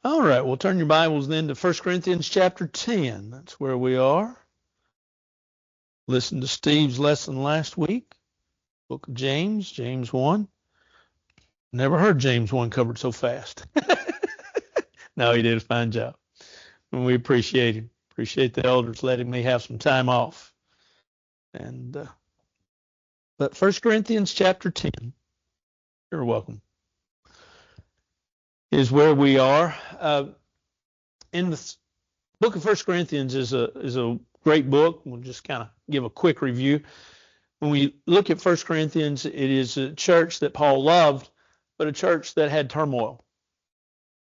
All right, we'll turn your Bibles then to 1 Corinthians chapter 10. That's where we are. Listen to Steve's lesson last week, book of James, James 1. Never heard James 1 covered so fast. No, he did a fine job. And we appreciate him. Appreciate the elders letting me have some time off. But 1 Corinthians chapter 10, you're welcome, is where we are. In the book of 1 Corinthians is a great book. We'll just kind of give a quick review. When we look at 1 Corinthians, it is a church that Paul loved, but a church that had turmoil.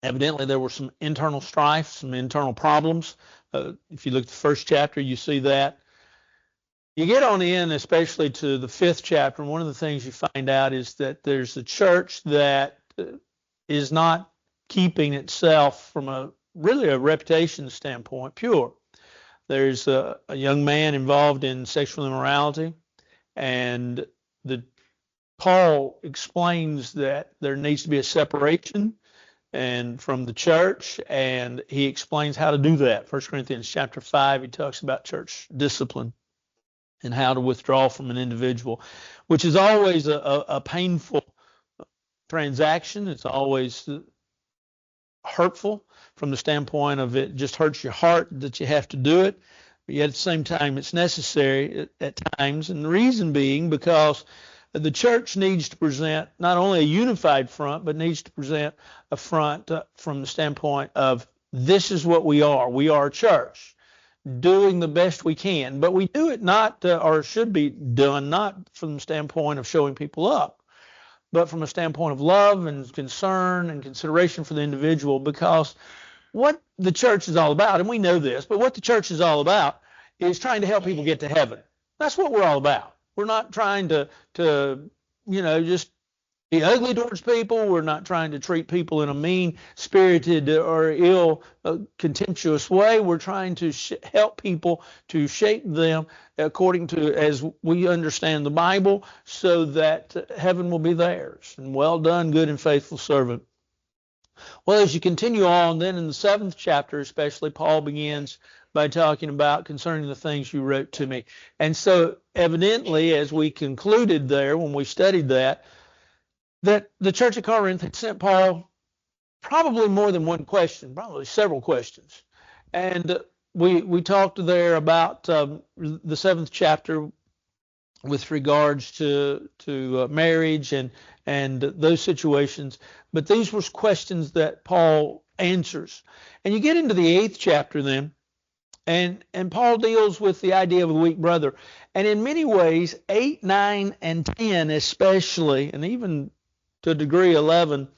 Evidently, there were some internal strife, some internal problems. If you look at the first chapter, you see that. You get on in, especially to the 5th chapter, and one of the things you find out is that there's a church that is not keeping itself from a reputation standpoint pure. There's a young man involved in sexual immorality, and Paul explains that there needs to be a separation and from the church, and he explains how to do that. 1 Corinthians chapter 5, he talks about church discipline and how to withdraw from an individual, which is always a painful transaction. It's always hurtful from the standpoint of it just hurts your heart that you have to do it, but yet at the same time it's necessary at times, and the reason being because the church needs to present not only a unified front, but needs to present a front from the standpoint of this is what we are. We are a church doing the best we can, but we do it not, or should be done, not from the standpoint of showing people up, but from a standpoint of love and concern and consideration for the individual, because what the church is all about, and we know this, but what the church is all about is trying to help people get to heaven. That's what we're all about. We're not trying to just be ugly towards people. We're not trying to treat people in a mean-spirited or ill, contemptuous way. We're trying to help people, to shape them according to as we understand the Bible, so that heaven will be theirs. And well done, good and faithful servant. Well, as you continue on, then in the 7th chapter especially, Paul begins by talking about concerning the things you wrote to me. And so evidently, as we concluded there when we studied that the church of Corinth had sent Paul probably more than one question, probably several questions. And we talked there about the 7th chapter with regards to marriage and those situations. But these were questions that Paul answers. And you get into the 8th chapter then, and Paul deals with the idea of a weak brother. And in many ways, 8, 9, and 10 especially, and even to a degree 11,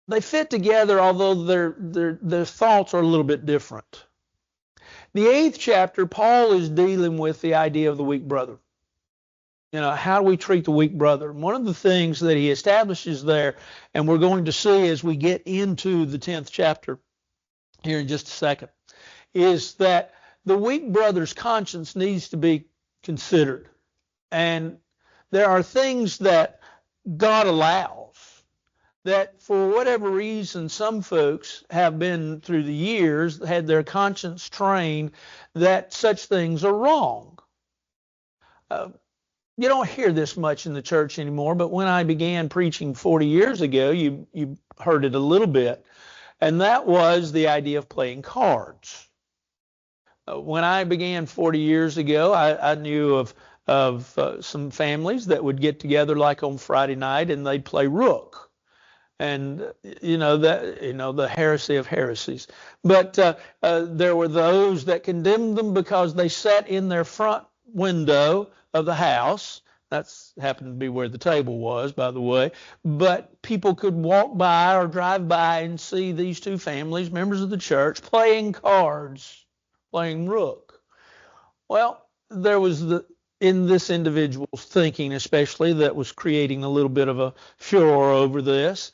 they fit together, although their thoughts are a little bit different. The 8th chapter, Paul is dealing with the idea of the weak brother. How do we treat the weak brother? One of the things that he establishes there, and we're going to see as we get into the 10th chapter here in just a second, is that the weak brother's conscience needs to be considered. And there are things that God allows that for whatever reason some folks have been through the years, had their conscience trained that such things are wrong. You don't hear this much in the church anymore, but when I began preaching 40 years ago, you heard it a little bit, and that was the idea of playing cards. When I began 40 years ago, I knew of some families that would get together like on Friday night and they'd play rook. And the heresy of heresies. But there were those that condemned them because they sat in their front window of the house. That's happened to be where the table was, by the way. But people could walk by or drive by and see these two families, members of the church, playing cards, playing rook. Well, there was in this individual's thinking especially that was creating a little bit of a furor over this.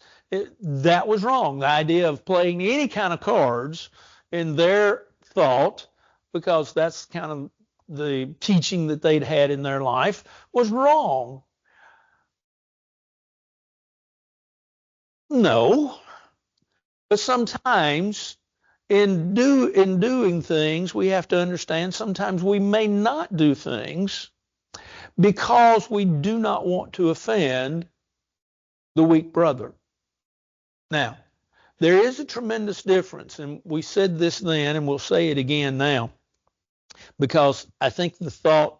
That was wrong. The idea of playing any kind of cards in their thought, because that's kind of the teaching that they'd had in their life, was wrong. No, But sometimes in doing things, we have to understand sometimes we may not do things because we do not want to offend the weak brother. Now, there is a tremendous difference, and we said this then, and we'll say it again now, because I think the thought,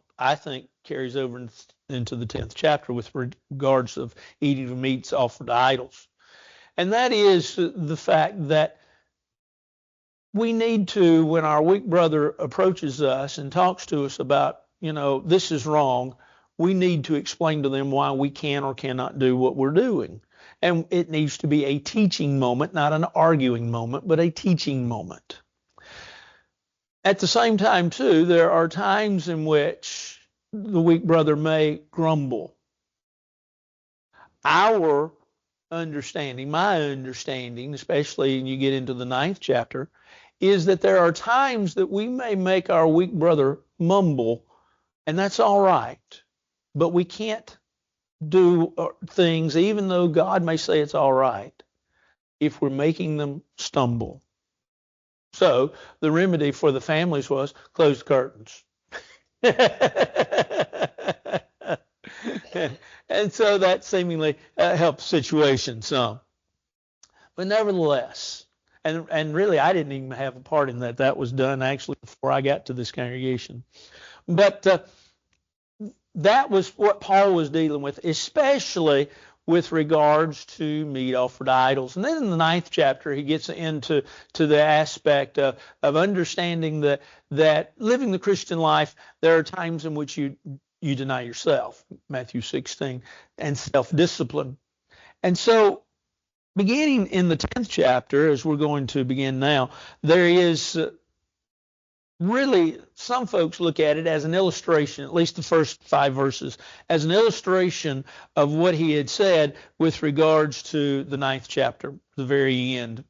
carries over into the 10th chapter with regards of eating of meats offered to idols. And that is the fact that we need to, when our weak brother approaches us and talks to us about, this is wrong, we need to explain to them why we can or cannot do what we're doing. And it needs to be a teaching moment, not an arguing moment, but a teaching moment. At the same time, too, there are times in which the weak brother may grumble. Our understanding, my understanding, especially when you get into the 9th chapter, is that there are times that we may make our weak brother mumble, and that's all right. But we can't do things, even though God may say it's all right, if we're making them stumble. So the remedy for the families was close the curtains. And so that seemingly helped the situation some. But nevertheless, and really I didn't even have a part in that. That was done actually before I got to this congregation. But that was what Paul was dealing with, especially with regards to meat offered to idols. And then in the 9th chapter, he gets into the aspect of understanding that living the Christian life, there are times in which you deny yourself, Matthew 16, and self-discipline. And so beginning in the 10th chapter, as we're going to begin now, there is really, some folks look at it as an illustration, at least the first 5 verses, as an illustration of what he had said with regards to the 9th chapter, the very end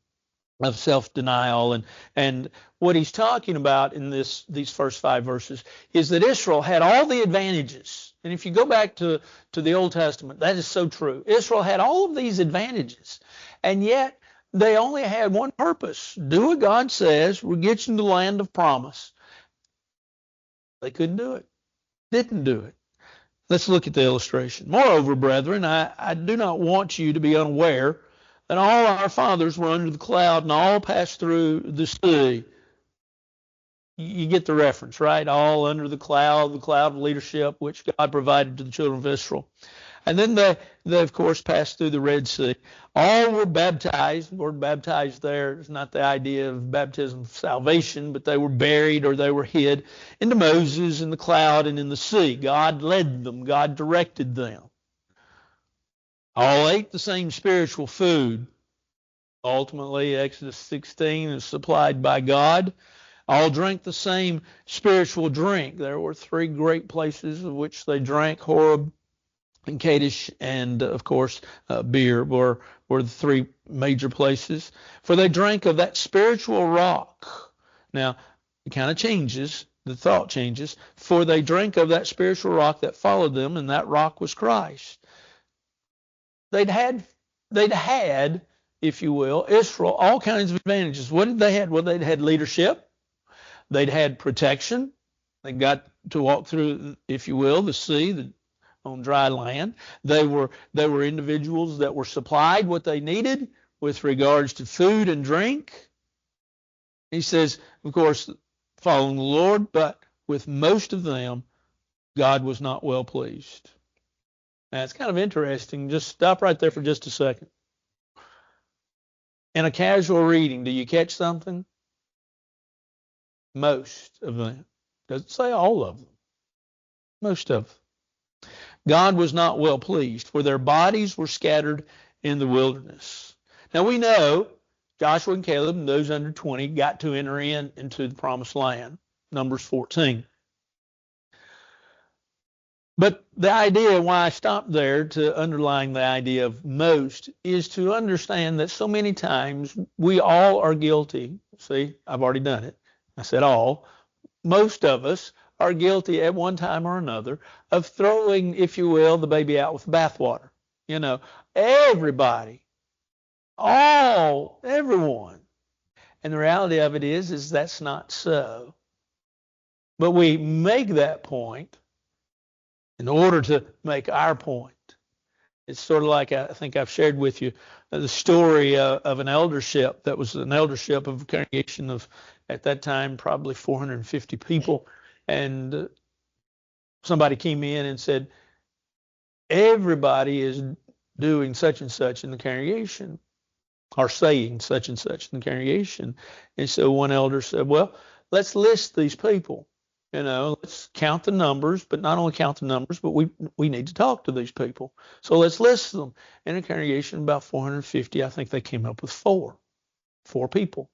of self-denial. And what he's talking about in these first 5 verses is that Israel had all the advantages. And if you go back to the Old Testament, that is so true. Israel had all of these advantages, and yet they only had one purpose: do what God says, we'll get you in the land of promise. They couldn't do it, didn't do it. Let's look at the illustration. Moreover, brethren, I do not want you to be unaware that all our fathers were under the cloud and all passed through the sea. You get the reference, right? All under the cloud of leadership which God provided to the children of Israel. And then they of course passed through the Red Sea. All were baptized. The word baptized there is not the idea of baptism of salvation, but they were buried or they were hid into Moses in the cloud and in the sea. God led them. God directed them. All ate the same spiritual food. Ultimately, Exodus 16 is supplied by God. All drank the same spiritual drink. There were 3 great places of which they drank: Horeb, and Kadesh, and of course Beer were the 3 major places. For they drank of that spiritual rock. Now it kind of changes, the thought changes. For they drank of that spiritual rock that followed them, and that rock was Christ. They'd had, if you will, Israel, all kinds of advantages. What did they have? Well, they'd had leadership. They'd had protection. They got to walk through, if you will, the sea, on dry land. They were individuals that were supplied what they needed with regards to food and drink. He says, of course, following the Lord, but with most of them, God was not well pleased. Now, it's kind of interesting. Just stop right there for just a second. In a casual reading, do you catch something? Most of them. Doesn't say all of them. Most of them. God was not well pleased, for their bodies were scattered in the wilderness. Now we know Joshua and Caleb and those under 20 got to enter into the promised land, Numbers 14. But the idea, why I stopped there to underline the idea of most, is to understand that so many times we all are guilty. See, I've already done it. I said all. Most of us are guilty at one time or another of throwing, if you will, the baby out with the bathwater. You know, everybody everyone. And the reality of it is that's not so. But we make that point in order to make our point. It's sort of like I think I've shared with you the story of an eldership that was an eldership of a congregation of, at that time, probably 450 people. And somebody came in and said, everybody is doing such and such in the congregation, or saying such and such in the congregation. And so one elder said, well, let's list these people. Let's count the numbers, but not only count the numbers, but we need to talk to these people. So let's list them. In a congregation about 450, I think they came up with four people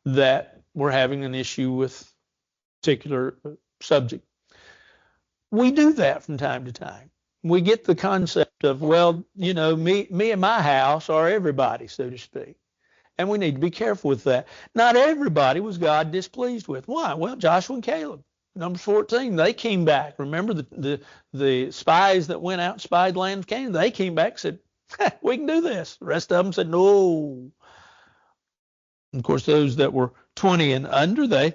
that were having an issue with a particular subject. We do that from time to time. We get the concept of, well, me and my house are everybody, so to speak. And we need to be careful with that. Not everybody was God displeased with. Why? Well, Joshua and Caleb, Numbers 14, they came back. Remember the spies that went out and spied the land of Canaan? They came back and said, we can do this. The rest of them said, no. And of course, those that were 20 and under, they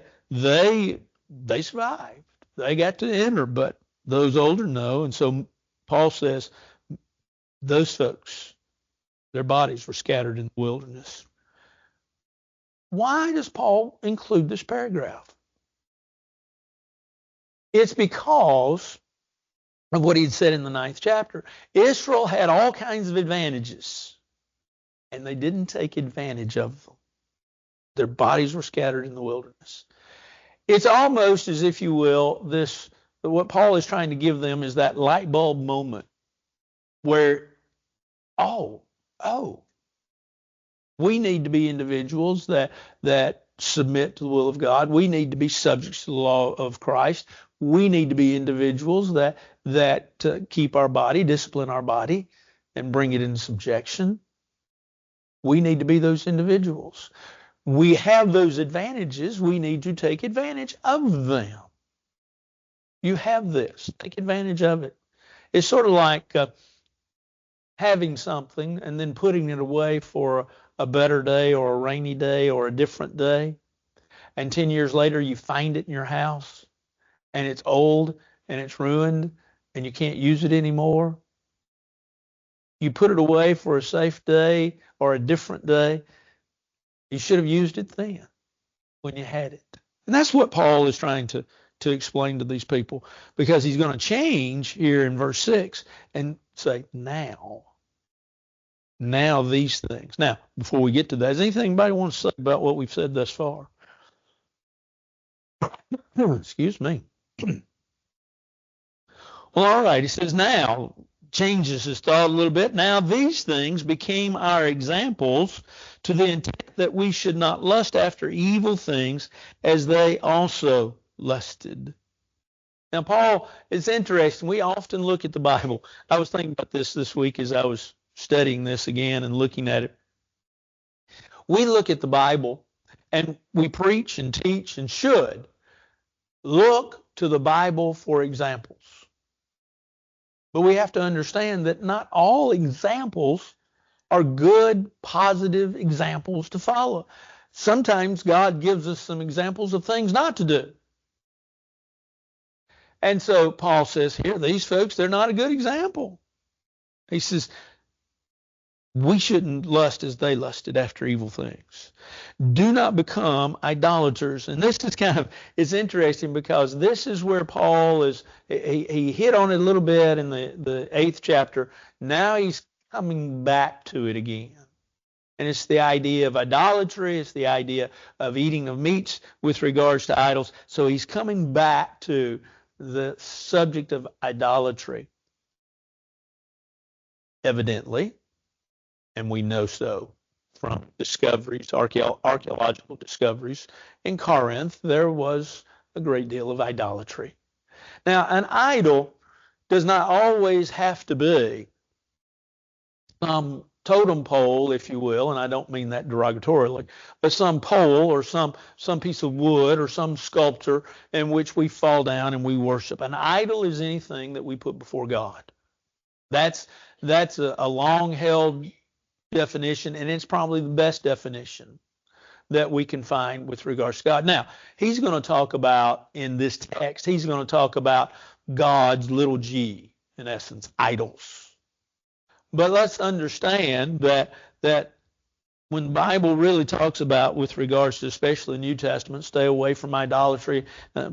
survived. They got to enter, but those older, no. And so Paul says, those folks, their bodies were scattered in the wilderness. Why does Paul include this paragraph? It's because of what he'd said in the 9th chapter. Israel had all kinds of advantages, and they didn't take advantage of them. Their bodies were scattered in the wilderness. It's almost as if you will, what Paul is trying to give them is that light bulb moment where, we need to be individuals that submit to the will of God. We need to be subject to the law of Christ. We need to be individuals that keep our body, discipline our body, and bring it into subjection. We need to be those individuals. We have those advantages. We need to take advantage of them. You have this. Take advantage of it. It's sort of like having something and then putting it away for a better day or a rainy day or a different day. And 10 years later, you find it in your house and it's old and it's ruined and you can't use it anymore. You put it away for a safe day or a different day. You should have used it then when you had it. And that's what Paul is trying to explain to these people, because he's going to change here in verse 6 and say, now these things. Now, before we get to that, is anything anybody want to say about what we've said thus far? Excuse me. Well, all right. He says, now, changes his thought a little bit. Now these things became our examples, to the intent that we should not lust after evil things as they also lusted. Now, Paul, it's interesting. We often look at the Bible. I was thinking about this week as I was studying this again and looking at it. We look at the Bible and we preach and teach and should look to the Bible for examples. But we have to understand that not all examples are good, positive examples to follow. Sometimes God gives us some examples of things not to do. And so Paul says here, these folks, they're not a good example. He says, we shouldn't lust as they lusted after evil things. Do not become idolaters. And this is it's interesting because this is where Paul he hit on it a little bit in the 8th chapter. Now he's coming back to it again. And it's the idea of idolatry. It's the idea of eating of meats with regards to idols. So he's coming back to the subject of idolatry. Evidently, and we know so from discoveries, archaeological discoveries, in Corinth, there was a great deal of idolatry. Now, an idol does not always have to be some totem pole, if you will, and I don't mean that derogatorily, but some pole or some piece of wood or some sculpture in which we fall down and we worship. An idol is anything that we put before God. That's a long-held definition, and it's probably the best definition that we can find with regards to God. Now, he's going to talk about, in this text, he's going to talk about God's little g, in essence, idols. But let's understand that when the Bible really talks about, with regards to especially the New Testament, stay away from idolatry,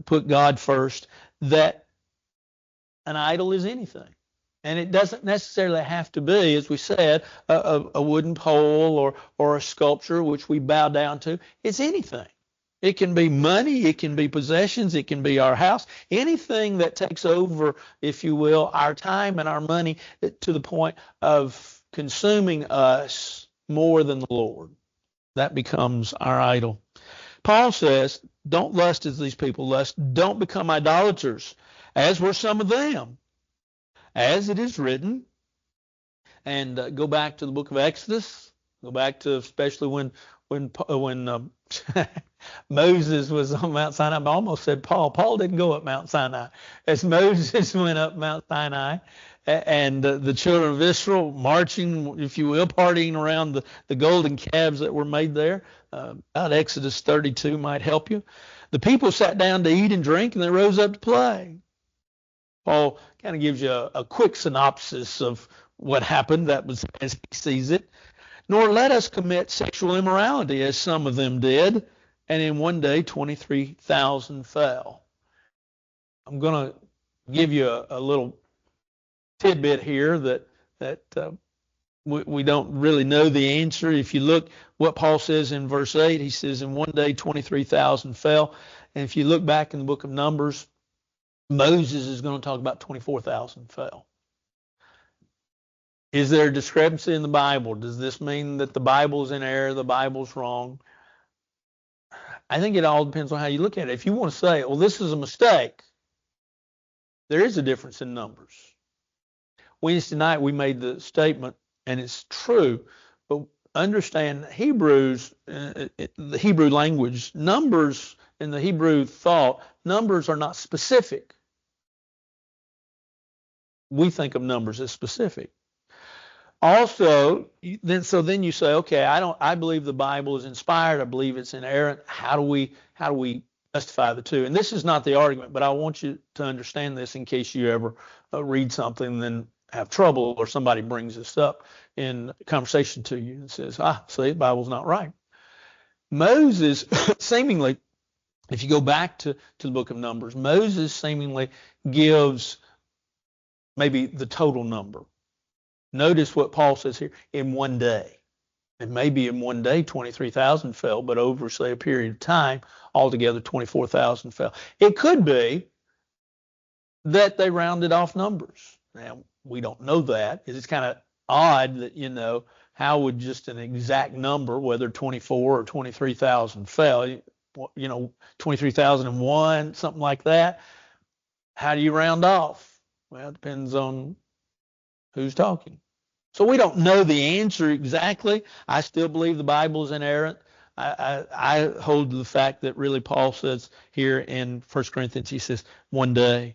put God first, that an idol is anything. And it doesn't necessarily have to be, as we said, a wooden pole or a sculpture which we bow down to. It's anything. It can be money, it can be possessions, it can be our house, anything that takes over, if you will, our time and our money to the point of consuming us more than the Lord. That becomes our idol. Paul says, don't lust as these people lust. Don't become idolaters, as were some of them. As it is written, and go back to the book of Exodus, go back to especially when Moses was on Mount Sinai. I almost said Paul. Paul didn't go up Mount Sinai. As Moses went up Mount Sinai, and the children of Israel marching, if you will, partying around the golden calves that were made there. About Exodus 32 might help you. The people sat down to eat and drink, and they rose up to play. Paul kind of gives you a quick synopsis of what happened. That was as he sees it. Nor let us commit sexual immorality, as some of them did, and in one day 23,000 fell. I'm going to give you a little tidbit here that we don't really know the answer. If you look what Paul says in verse 8, he says in one day 23,000 fell. And if you look back in the book of Numbers, Moses is going to talk about 24,000 fell. Is there a discrepancy in the Bible? Does this mean that the Bible's in error, the Bible's wrong? I think it all depends on how you look at it. If you want to say, well, this is a mistake, there is a difference in numbers. Wednesday night we made the statement, and it's true, but understand Hebrews, the Hebrew language, numbers in the Hebrew thought, numbers are not specific. We think of numbers as specific. Also, then you say, okay, I believe the Bible is inspired. I believe it's inerrant. How do we justify the two? And this is not the argument, but I want you to understand this in case you ever read something and then have trouble, or somebody brings this up in conversation to you and says, see, the Bible's not right. Moses seemingly, if you go back to the book of Numbers, Moses seemingly gives maybe the total number. Notice what Paul says here, in one day. And maybe in one day 23,000 fell, but over, say, a period of time, altogether 24,000 fell. It could be that they rounded off numbers. Now, we don't know that. It's kind of odd that, how would just an exact number, whether 24 or 23,000 fell, 23,001, something like that. How do you round off? Well, it depends on who's talking. So we don't know the answer exactly. I still believe the Bible is inerrant. I hold to the fact that really Paul says here in 1 Corinthians, he says, one day.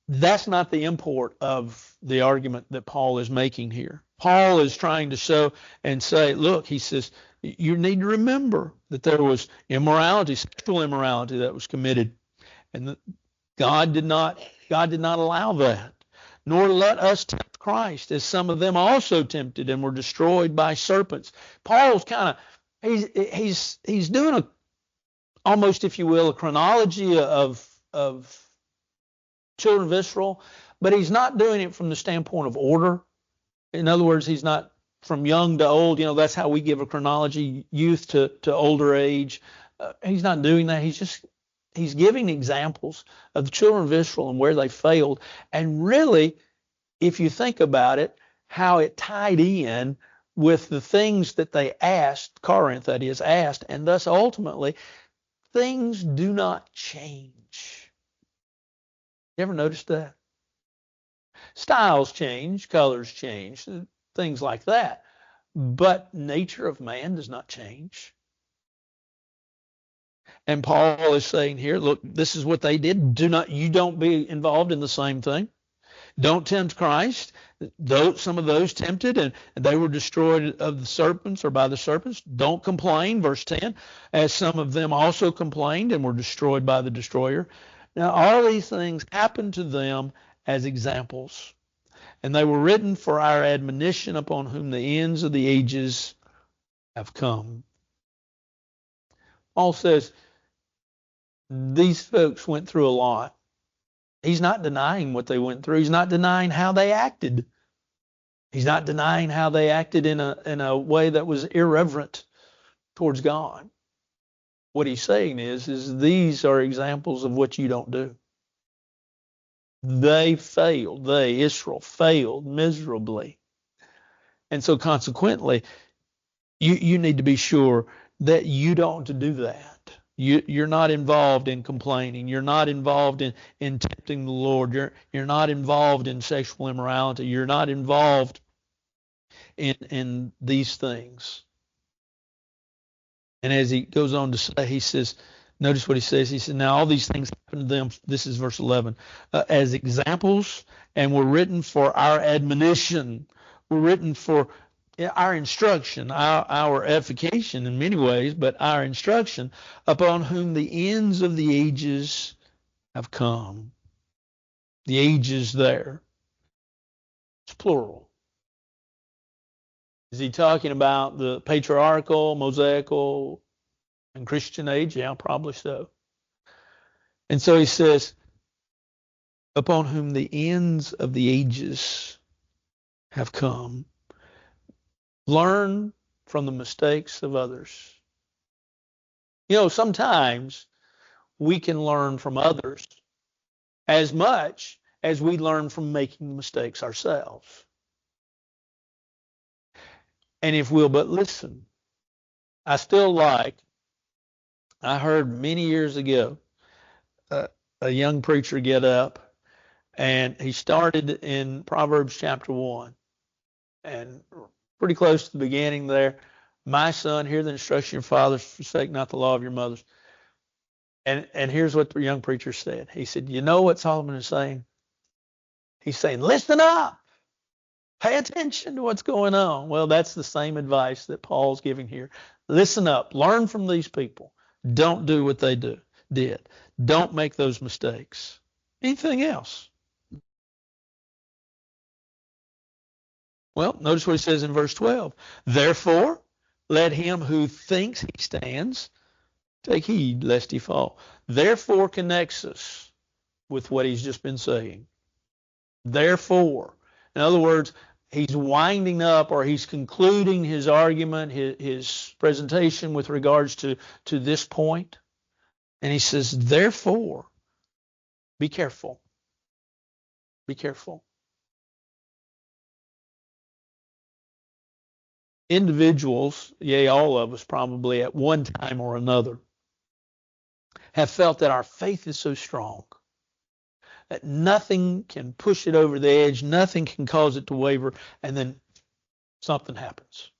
That's not the import of the argument that Paul is making here. Paul is trying to show and say, look, he says, you need to remember that there was immorality, sexual immorality that was committed. And God did not allow that. Nor let us tempt Christ, as some of them also tempted and were destroyed by serpents. Paul's kind of, he's doing almost, if you will, a chronology of children of Israel, but he's not doing it from the standpoint of order. In other words, he's not from young to old. That's how we give a chronology, youth to older age. He's not doing that. He's giving examples of the children of Israel and where they failed. And really, if you think about it, how it tied in with the things that they asked, Corinth that is, asked, and thus ultimately, things do not change. You ever noticed that? Styles change, colors change, things like that. But nature of man does not change. And Paul is saying here, look, this is what they did. You don't be involved in the same thing. Don't tempt Christ. Though some of those tempted and they were destroyed of the serpents or by the serpents. Don't complain, verse 10, as some of them also complained and were destroyed by the destroyer. Now, all these things happened to them as examples, and they were written for our admonition, upon whom the ends of the ages have come. Paul says these folks went through a lot. He's not denying what they went through. He's not denying how they acted. He's not denying how they acted in a way that was irreverent towards God. What he's saying is these are examples of what you don't do. They failed. Israel failed miserably. And so consequently, you need to be sure that you don't do that. You're not involved in complaining. You're not involved in tempting the Lord. You're not involved in sexual immorality. You're not involved in these things. And as he goes on to say, he says, notice what he says. He said, now all these things happened to them. This is verse 11, as examples, and were written for our admonition. Were written for our instruction, our edification in many ways, but our instruction, upon whom the ends of the ages have come. The ages there. It's plural. Is he talking about the patriarchal, Mosaical, and Christian age? Yeah, probably so. And so he says, upon whom the ends of the ages have come. Learn from the mistakes of others. You know, sometimes we can learn from others as much as we learn from making mistakes ourselves. And if we'll but listen, I heard many years ago a young preacher get up, and he started in Proverbs chapter 1, and pretty close to the beginning there. My son, hear the instruction of your fathers, forsake not the law of your mothers. And here's what the young preacher said. He said, you know what Solomon is saying? He's saying, listen up. Pay attention to what's going on. Well, that's the same advice that Paul's giving here. Listen up. Learn from these people. Don't do what they did. Don't make those mistakes. Anything else? Well, notice what he says in verse 12. Therefore, let him who thinks he stands take heed lest he fall. Therefore connects us with what he's just been saying. Therefore. In other words, he's winding up, or he's concluding his argument, his presentation with regards to this point. And he says, therefore, be careful. Be careful. Individuals, yea, all of us probably at one time or another, have felt that our faith is so strong that nothing can push it over the edge, nothing can cause it to waver, and then something happens.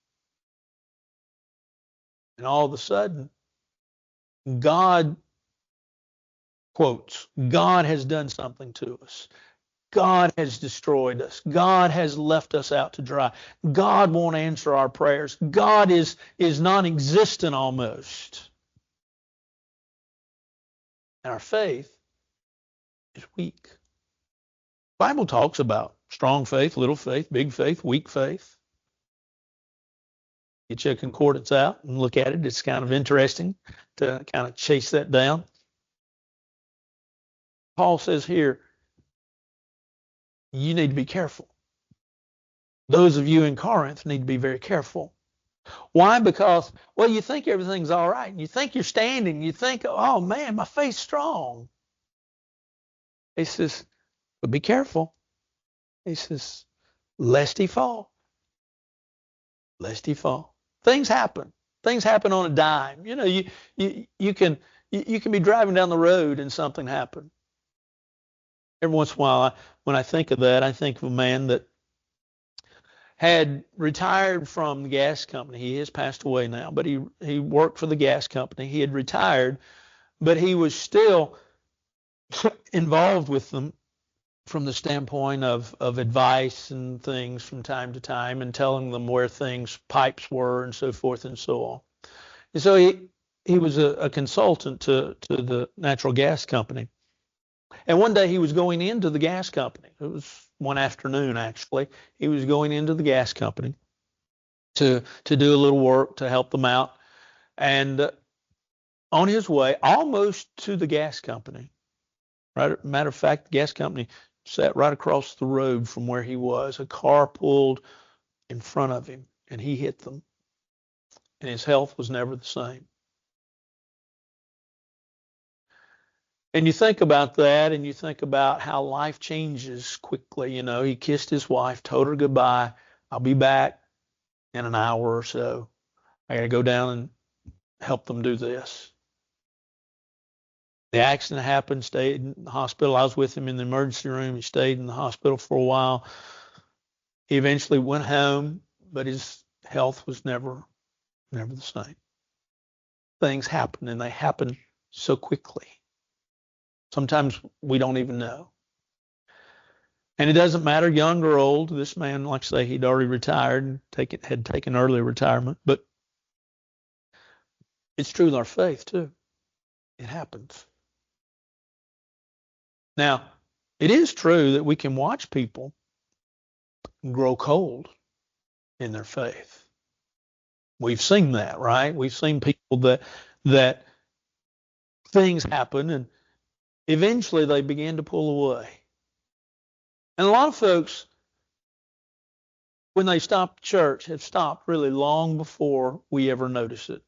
And all of a sudden, God, quotes, God has done something to us. God has destroyed us. God has left us out to dry. God won't answer our prayers. God is non-existent almost. And our faith is weak. The Bible talks about strong faith, little faith, big faith, weak faith. Get your concordance out and look at it. It's kind of interesting to kind of chase that down. Paul says here, you need to be careful. Those of you in Corinth need to be very careful. Why? Because, well, you think everything's all right. You think you're standing. You think, oh, man, my faith's strong. He says, but be careful. He says, lest he fall. Lest he fall. Things happen. Things happen on a dime. You know, you can be driving down the road and something happen. Every once in a while, when I think of that, I think of a man that had retired from the gas company. He has passed away now, but he worked for the gas company. He had retired, but he was still involved with them from the standpoint of advice and things from time to time and telling them where pipes were and so forth and so on. And so he was a consultant to the natural gas company. And one day he was going into the gas company. It was one afternoon, actually. He was going into the gas company to do a little work to help them out. And on his way, almost to the gas company, right? Matter of fact, the gas company sat right across the road from where he was. A car pulled in front of him, and he hit them. And his health was never the same. And you think about that, and you think about how life changes quickly. You know, he kissed his wife, told her goodbye. I'll be back in an hour or so. I got to go down and help them do this. The accident happened, stayed in the hospital. I was with him in the emergency room. He stayed in the hospital for a while. He eventually went home, but his health was never the same. Things happen, and they happen so quickly. Sometimes we don't even know. And it doesn't matter, young or old. This man, like I say, he'd already retired and had taken early retirement. But it's true with our faith, too. It happens. Now, it is true that we can watch people grow cold in their faith. We've seen that, right? We've seen people that things happen and eventually they begin to pull away. And a lot of folks, when they stop church, have stopped really long before we ever notice it.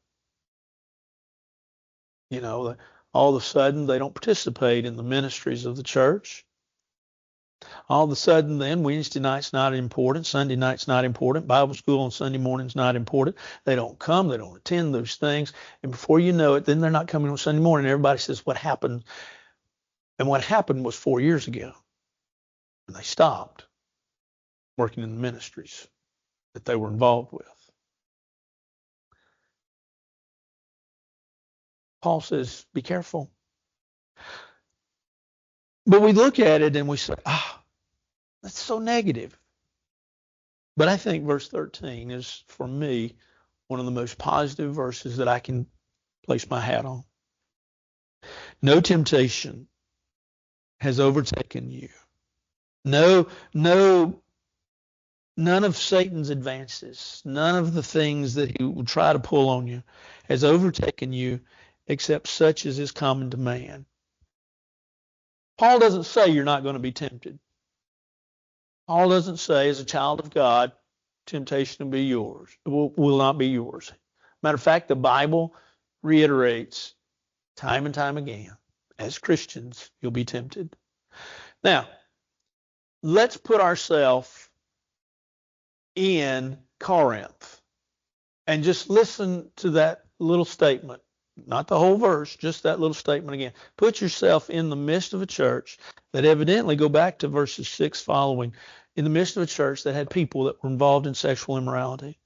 You know, all of a sudden they don't participate in the ministries of the church. All of a sudden then Wednesday night's not important, Sunday night's not important, Bible school on Sunday morning's not important. They don't come, they don't attend those things. And before you know it, then they're not coming on Sunday morning. Everybody says, what happened? And what happened was 4 years ago. And they stopped working in the ministries that they were involved with. Paul says, be careful. But we look at it and we say, that's so negative. But I think verse 13 is, for me, one of the most positive verses that I can place my hat on. No temptation has overtaken you. None of Satan's advances, none of the things that he will try to pull on you has overtaken you except such as is common to man. Paul doesn't say you're not going to be tempted. Paul doesn't say, as a child of God, temptation will be yours. It will not be yours. Matter of fact, the Bible reiterates time and time again, as Christians, you'll be tempted. Now, let's put ourselves in Corinth and just listen to that little statement. Not the whole verse, just that little statement again. Put yourself in the midst of a church that evidently, go back to verses 6 following, in the midst of a church that had people that were involved in sexual immorality,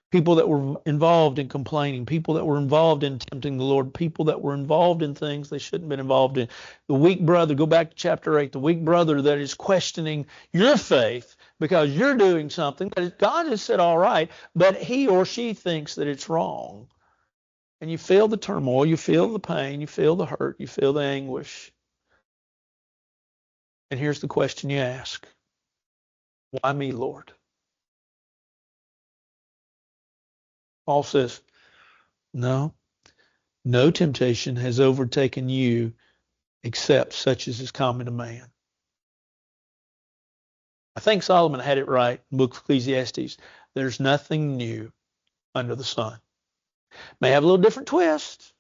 people that were involved in complaining, people that were involved in tempting the Lord, people that were involved in things they shouldn't have been involved in. The weak brother, go back to chapter 8, the weak brother that is questioning your faith because you're doing something that God has said all right, but he or she thinks that it's wrong. And you feel the turmoil, you feel the pain, you feel the hurt, you feel the anguish. And here's the question you ask. Why me, Lord? Paul says, no temptation has overtaken you except such as is common to man. I think Solomon had it right in the book of Ecclesiastes. There's nothing new under the sun. May have a little different twist,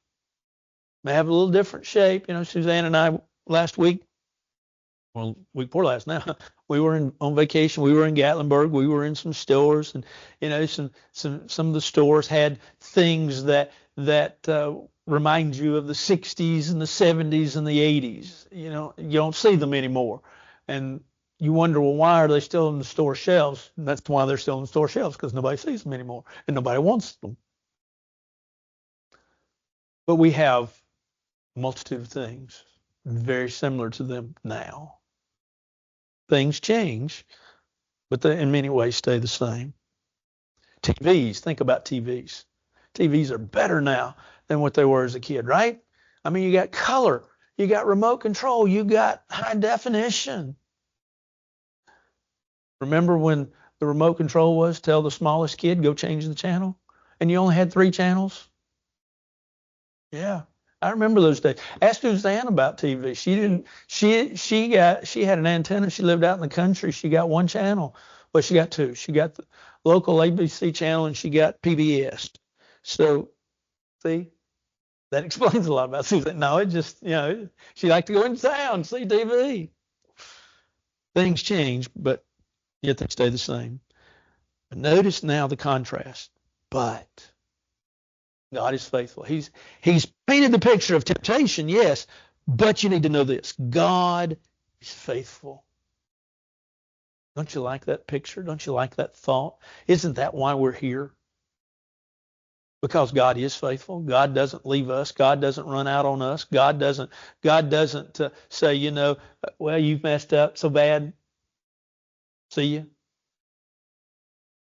may have a little different shape. You know, Suzanne and I week before last now, we were on vacation. We were in Gatlinburg. We were in some stores, and you know, some of the stores had things that remind you of the 60s and the 70s and the 80s. You know, you don't see them anymore, and you wonder, well, why are they still in the store shelves? And that's why they're still in the store shelves, because nobody sees them anymore and nobody wants them. But we have a multitude of things very similar to them now. Things change, but they in many ways stay the same. TVs, think about TVs. TVs are better now than what they were as a kid, right? I mean, you got color, you got remote control, you got high definition. Remember when the remote control was tell the smallest kid, go change the channel? And you only had 3 channels? Yeah. I remember those days. Ask Suzanne about TV. She had an antenna. She lived out in the country. She got 1 channel. Well, she got 2. She got the local ABC channel and she got PBS. So, see, that explains a lot about Suzanne. No, it just, she liked to go in town, see TV. Things change, but yet they stay the same. But notice now the contrast. But God is faithful. He's painted the picture of temptation, yes, but you need to know this. God is faithful. Don't you like that picture? Don't you like that thought? Isn't that why we're here? Because God is faithful. God doesn't leave us. God doesn't run out on us. God doesn't say, well, you've messed up so bad. See you.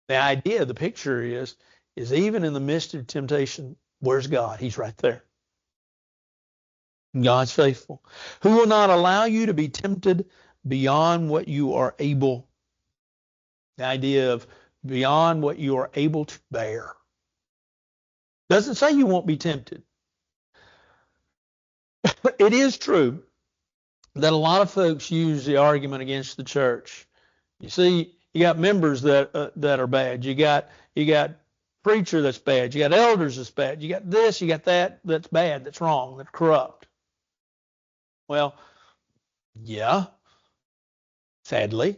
The idea, the picture is even in the midst of temptation, where's God? He's right there. God's faithful. Who will not allow you to be tempted beyond what you are able. The idea of beyond what you are able to bear. Doesn't say you won't be tempted. It is true that a lot of folks use the argument against the church. You see, you got members that are bad. You got preacher that's bad. You got elders that's bad. You got this, you got that that's bad, that's wrong, that's corrupt. Well, yeah, sadly,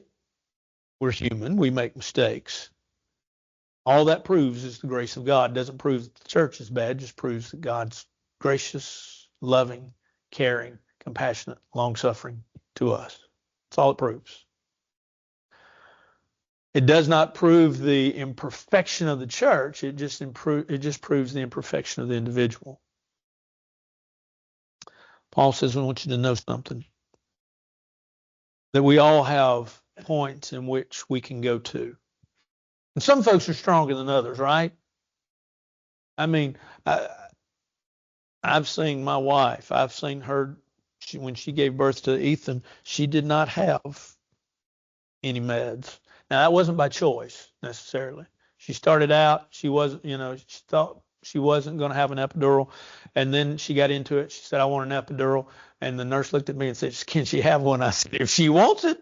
we're human. We make mistakes. All that proves is the grace of God. It doesn't prove that the church is bad. It just proves that God's gracious, loving, caring, compassionate, long-suffering to us. That's all it proves. It does not prove the imperfection of the church. It just proves the imperfection of the individual. Paul says, I want you to know something. That we all have points in which we can go to. And some folks are stronger than others, right? I mean, I've seen my wife. I've seen her when she gave birth to Ethan. She did not have any meds. Now, that wasn't by choice necessarily. She started out, she thought she wasn't going to have an epidural. And then she got into it. She said, I want an epidural. And the nurse looked at me and said, can she have one? I said, if she wants it.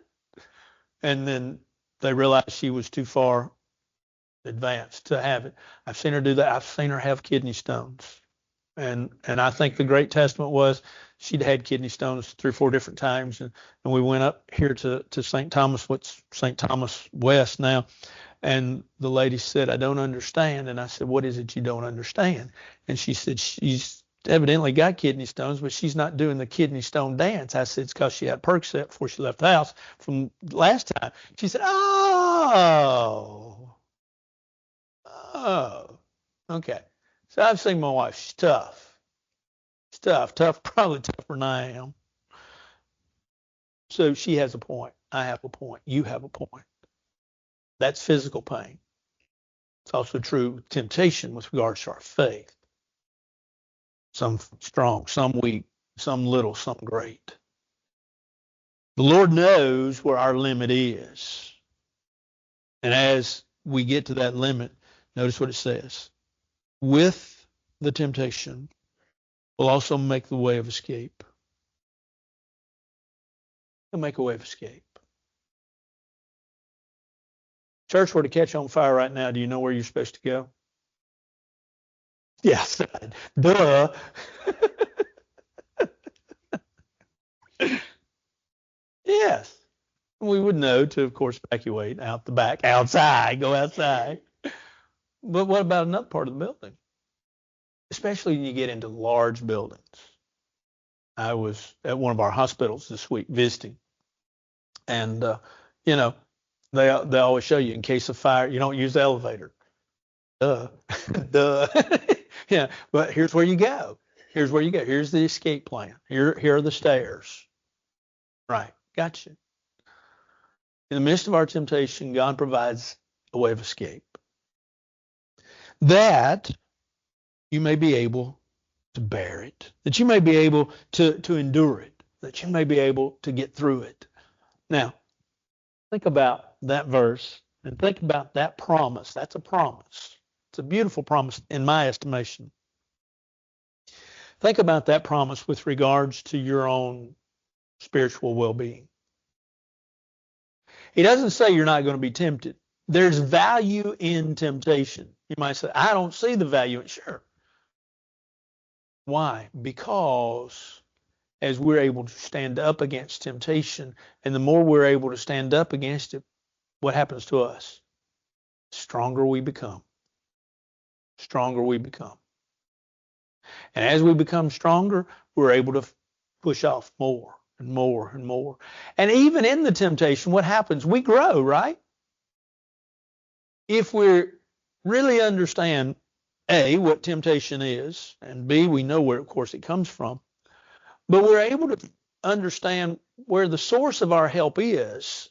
And then they realized she was too far advanced to have it. I've seen her do that. I've seen her have kidney stones. And I think the great testament was she'd had kidney stones 3 or 4 different times. And we went up here to St. Thomas, what's St. Thomas West now. And the lady said, I don't understand. And I said, what is it you don't understand? And she said, she's evidently got kidney stones, but she's not doing the kidney stone dance. I said, it's because she had Percocet before she left the house from last time. She said, oh, okay. So I've seen my wife. She's tough. She's tough, probably tougher than I am. So she has a point. I have a point. You have a point. That's physical pain. It's also true with temptation with regards to our faith. Some strong, some weak, some little, some great. The Lord knows where our limit is. And as we get to that limit, notice what it says. With the temptation will also make the way of escape. He'll make a way of escape. Church were to catch on fire right now, do you know where you're supposed to go? Yes, duh. Yes. We would know to, of course, evacuate out the back, outside, go outside. But what about another part of the building? Especially when you get into large buildings. I was at one of our hospitals this week visiting. And, they always show you in case of fire, you don't use the elevator. Duh. Yeah, but here's where you go. Here's the escape plan. Here are the stairs. Right. Gotcha. In the midst of our temptation, God provides a way of escape, that you may be able to bear it, that you may be able to endure it, that you may be able to get through it. Now, think about that verse and think about that promise. That's a promise. It's a beautiful promise in my estimation. Think about that promise with regards to your own spiritual well-being. He doesn't say you're not going to be tempted. There's value in temptation. You might say, I don't see the value in. Sure. Why? Because as we're able to stand up against temptation, and the more we're able to stand up against it, what happens to us? Stronger we become. Stronger we become. And as we become stronger, we're able to push off more and more and more. And even in the temptation, what happens? We grow, right? If we really understand, A, what temptation is, and B, we know where, of course, it comes from, but we're able to understand where the source of our help is,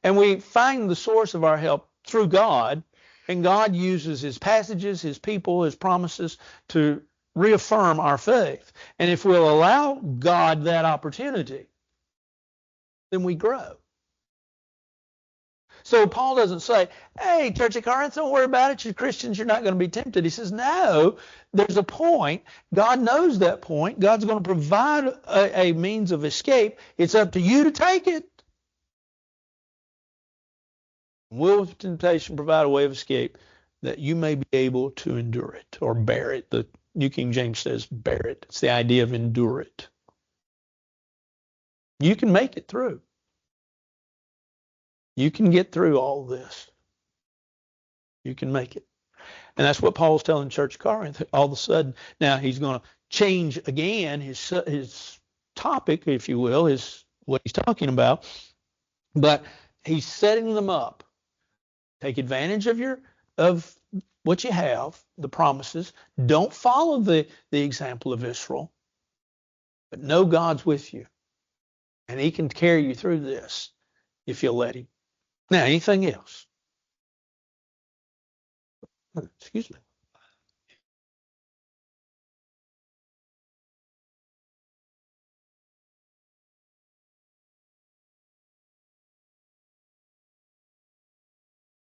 and we find the source of our help through God, and God uses his passages, his people, his promises to reaffirm our faith. And if we'll allow God that opportunity, then we grow. So Paul doesn't say, hey, Church of Corinth, don't worry about it. You're Christians, you're not going to be tempted. He says, no, there's a point. God knows that point. God's going to provide a means of escape. It's up to you to take it. Will temptation provide a way of escape that you may be able to endure it or bear it? The New King James says bear it. It's the idea of endure it. You can make it through. You can get through all this. You can make it. And that's what Paul's telling Church of Corinth all of a sudden. Now he's going to change again his topic, if you will, is what he's talking about. But he's setting them up. Take advantage of what you have, the promises. Don't follow the example of Israel, but know God's with you. And he can carry you through this if you'll let him. Now, anything else? Excuse me.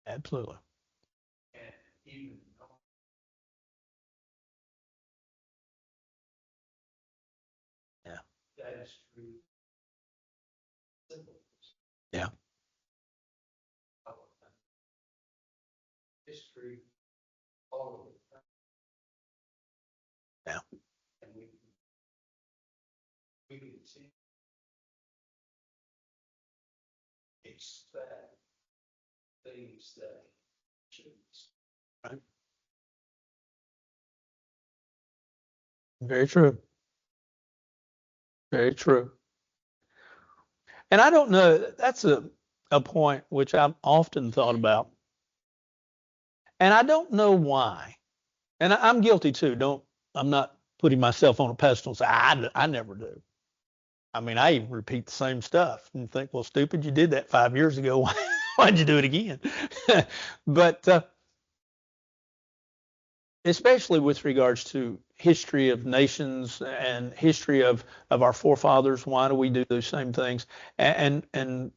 Absolutely. Yeah. Yeah. Yeah. Right. Very true. Very true. And I don't know, that's a point which I've often thought about. And I don't know why. And I'm guilty too. I'm not putting myself on a pedestal and say, I never do. I mean, I even repeat the same stuff and think, well, stupid, you did that 5 years ago. Why'd you do it again? But especially with regards to history of nations and history of our forefathers, why do we do those same things? And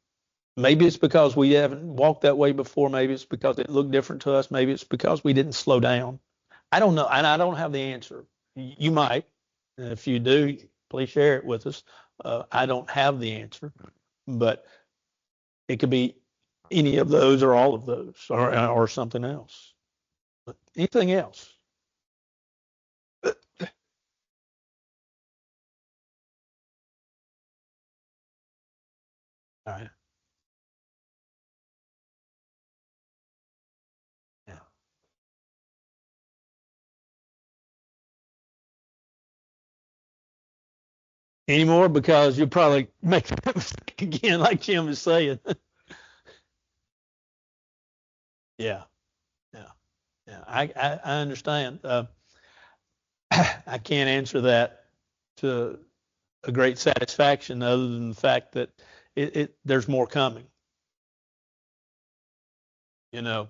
maybe it's because we haven't walked that way before. Maybe it's because it looked different to us. Maybe it's because we didn't slow down. I don't know, and I don't have the answer. You might. If you do, please share it with us. I don't have the answer, but it could be any of those or all of those or something else. But anything else? All right. Yeah. Anymore because you'll probably make that mistake again, like Jim is saying. Yeah. Yeah. Yeah. I understand. I can't answer that to a great satisfaction other than the fact that there's more coming. You know,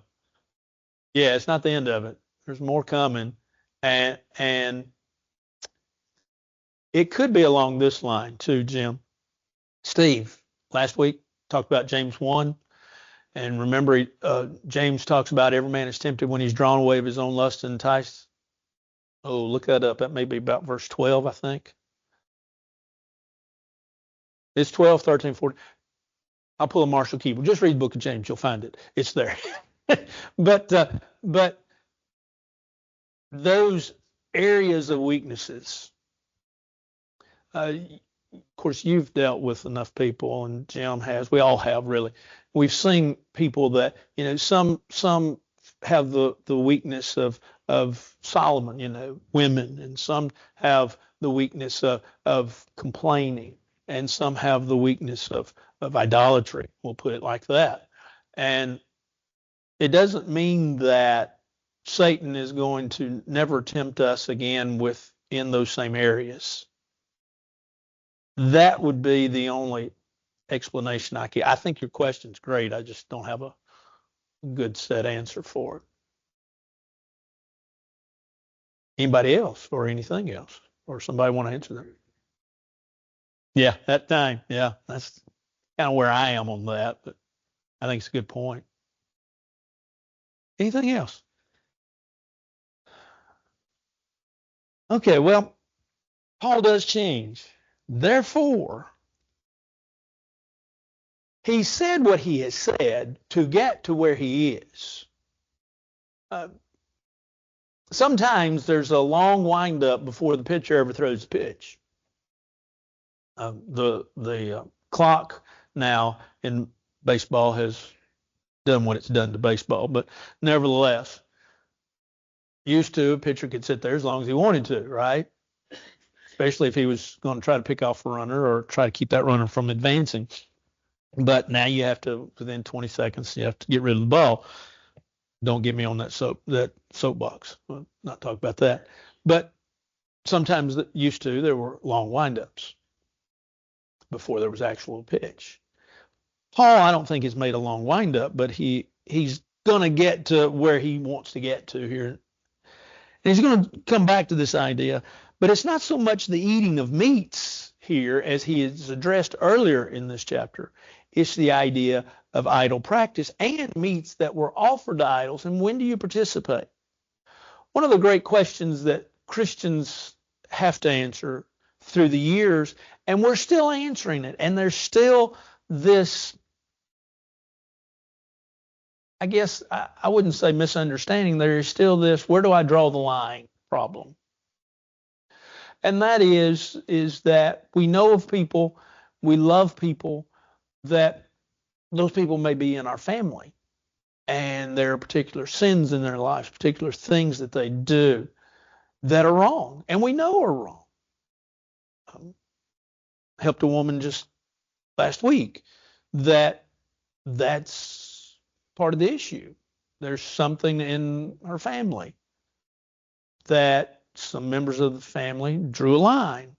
yeah, it's not the end of it. There's more coming, and it could be along this line too, Jim. Steve, last week talked about James 1, and remember, James talks about every man is tempted when he's drawn away of his own lust and enticed. Oh, look that up. That may be about verse 12, I think. It's 12, 13, 14. I'll pull a Marshall keyboard. Just read the book of James. You'll find it. It's there. but those areas of weaknesses, of course, you've dealt with enough people, and Jim has. We all have, really. We've seen people that, some have the weakness of Solomon, women, and some have the weakness of complaining, and some have the weakness of idolatry. We'll put it like that. And it doesn't mean that Satan is going to never tempt us again within those same areas. That would be the only explanation I can. I think your question's great. I just don't have a good set answer for it. Anybody else or anything else? Or somebody want to answer that? Yeah, that time. Yeah, that's kind of where I am on that, but I think it's a good point. Anything else? Okay, well, Paul does change. Therefore, he said what he has said to get to where he is. Sometimes there's a long wind-up before the pitcher ever throws the pitch. The clock now in baseball has done what it's done to baseball, but nevertheless, used to, a pitcher could sit there as long as he wanted to, right? Especially if he was going to try to pick off a runner or try to keep that runner from advancing. But now you have to, within 20 seconds, you have to get rid of the ball. Don't get me on that soapbox. We'll not talk about that. But sometimes used to, there were long windups before there was actual pitch. Paul, I don't think has made a long windup, but he's going to get to where he wants to get to here. And he's going to come back to this idea, but it's not so much the eating of meats here as he has addressed earlier in this chapter. It's the idea of idol practice and meats that were offered to idols. And when do you participate? One of the great questions that Christians have to answer through the years, and we're still answering it. And there's still this, I guess I wouldn't say misunderstanding. There is still this, where do I draw the line problem? And that is that we know of people, we love people, that those people may be in our family, and there are particular sins in their lives, particular things that they do that are wrong, and we know are wrong. Helped a woman just last week that's part of the issue. There's something in her family that some members of the family drew a line,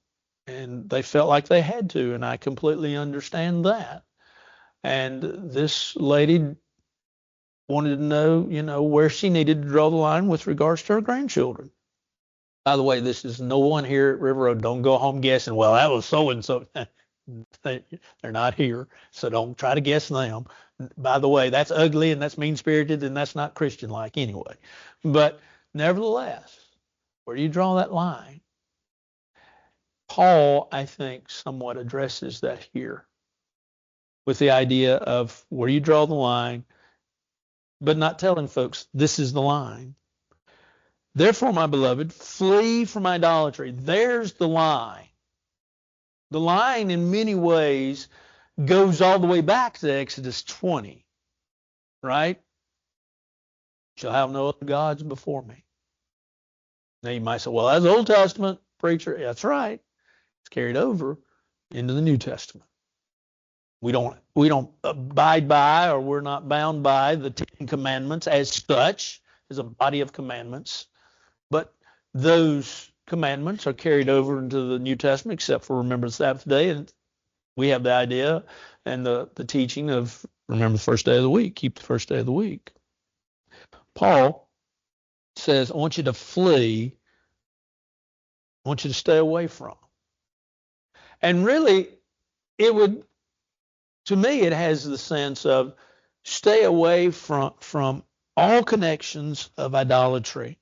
and they felt like they had to, and I completely understand that. And this lady wanted to know, where she needed to draw the line with regards to her grandchildren. By the way, this is no one here at River Road. Don't go home guessing, well, that was so-and-so. They're not here, so don't try to guess them. By the way, that's ugly and that's mean-spirited and that's not Christian-like anyway. But nevertheless, where do you draw that line? Paul, I think, somewhat addresses that here with the idea of where you draw the line, but not telling folks this is the line. Therefore, my beloved, flee from idolatry. There's the line. The line in many ways goes all the way back to Exodus 20, right? Shall have no other gods before me. Now you might say, well, that's Old Testament, preacher. That's right. It's carried over into the New Testament. We don't abide by, or we're not bound by the Ten Commandments as such, as a body of commandments. But those commandments are carried over into the New Testament, except for remember the Sabbath day, and We have the idea and the teaching of remember the first day of the week, keep the first day of the week. Paul says, I want you to flee. I want you to stay away from. And really, to me, it has the sense of stay away from all connections of idolatry.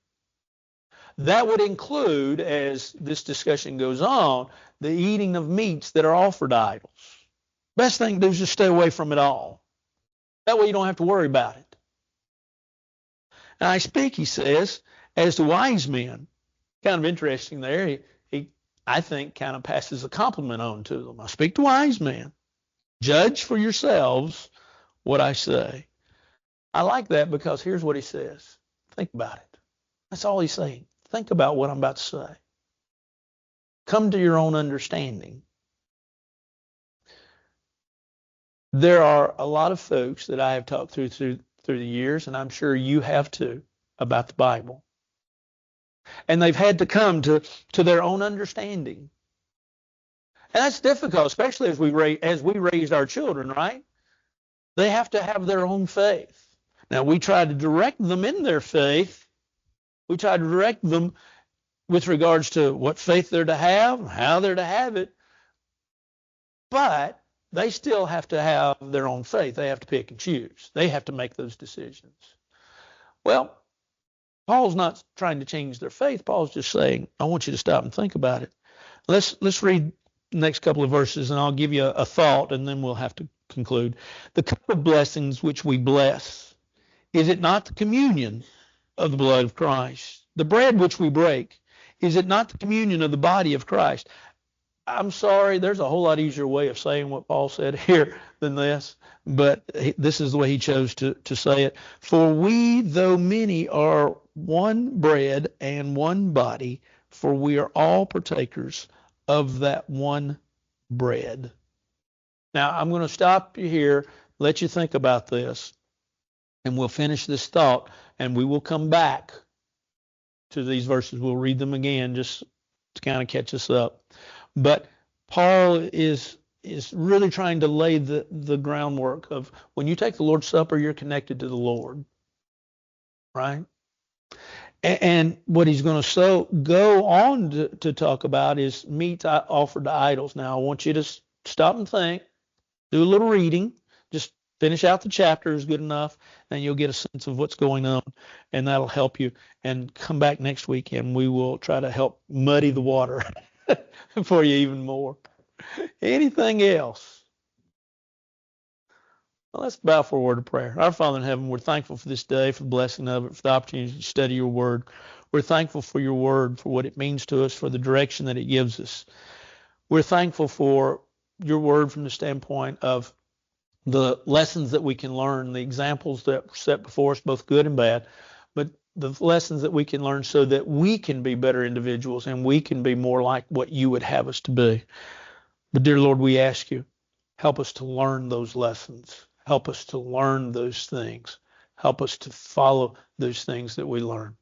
That would include, as this discussion goes on, the eating of meats that are offered to idols. Best thing to do is just stay away from it all. That way you don't have to worry about it. And I speak, he says, as to wise men. Kind of interesting there. He I think, kind of passes a compliment on to them. I speak to wise men. Judge for yourselves what I say. I like that because here's what he says. Think about it. That's all he's saying. Think about what I'm about to say. Come to your own understanding. There are a lot of folks that I have talked through the years, and I'm sure you have too, about the Bible. And they've had to come to their own understanding. And that's difficult, especially as we raised our children, right? They have to have their own faith. Now, we try to direct them in their faith. We try to direct them with regards to what faith they're to have, how they're to have it. But they still have to have their own faith. They have to pick and choose. They have to make those decisions. Well, Paul's not trying to change their faith. Paul's just saying, I want you to stop and think about it. Let's read the next couple of verses, and I'll give you a thought, and then we'll have to conclude. The cup of blessings which we bless, is it not the communion of the blood of Christ? The bread which we break, is it not the communion of the body of Christ? I'm sorry, there's a whole lot easier way of saying what Paul said here than this, but this is the way he chose to say it. For we, though many, are one bread and one body, for we are all partakers of that one bread. Now, I'm going to stop you here, let you think about this, and we'll finish this thought, and we will come back to these verses. We'll read them again just to kind of catch us up. But Paul is really trying to lay the groundwork of when you take the Lord's Supper, you're connected to the Lord, right? And what he's going to go on to talk about is meat offered to idols. Now, I want you to stop and think, do a little reading, just finish out the chapter is good enough, and you'll get a sense of what's going on, and that'll help you. And come back next week, and we will try to help muddy the water for you even more. Anything else? Well, let's bow for a word of prayer. Our Father in heaven, we're thankful for this day, for the blessing of it, for the opportunity to study your word. We're thankful for your word, for what it means to us, for the direction that it gives us. We're thankful for your word from the standpoint of the lessons that we can learn, the examples that are set before us, both good and bad, but the lessons that we can learn so that we can be better individuals and we can be more like what you would have us to be. But dear Lord, we ask you, help us to learn those lessons. Help us to learn those things. Help us to follow those things that we learn.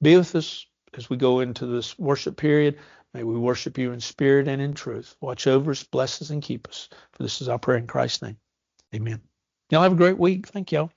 Be with us as we go into this worship period. May we worship you in spirit and in truth. Watch over us, bless us, and keep us. For this is our prayer in Christ's name. Amen. Y'all have a great week. Thank y'all.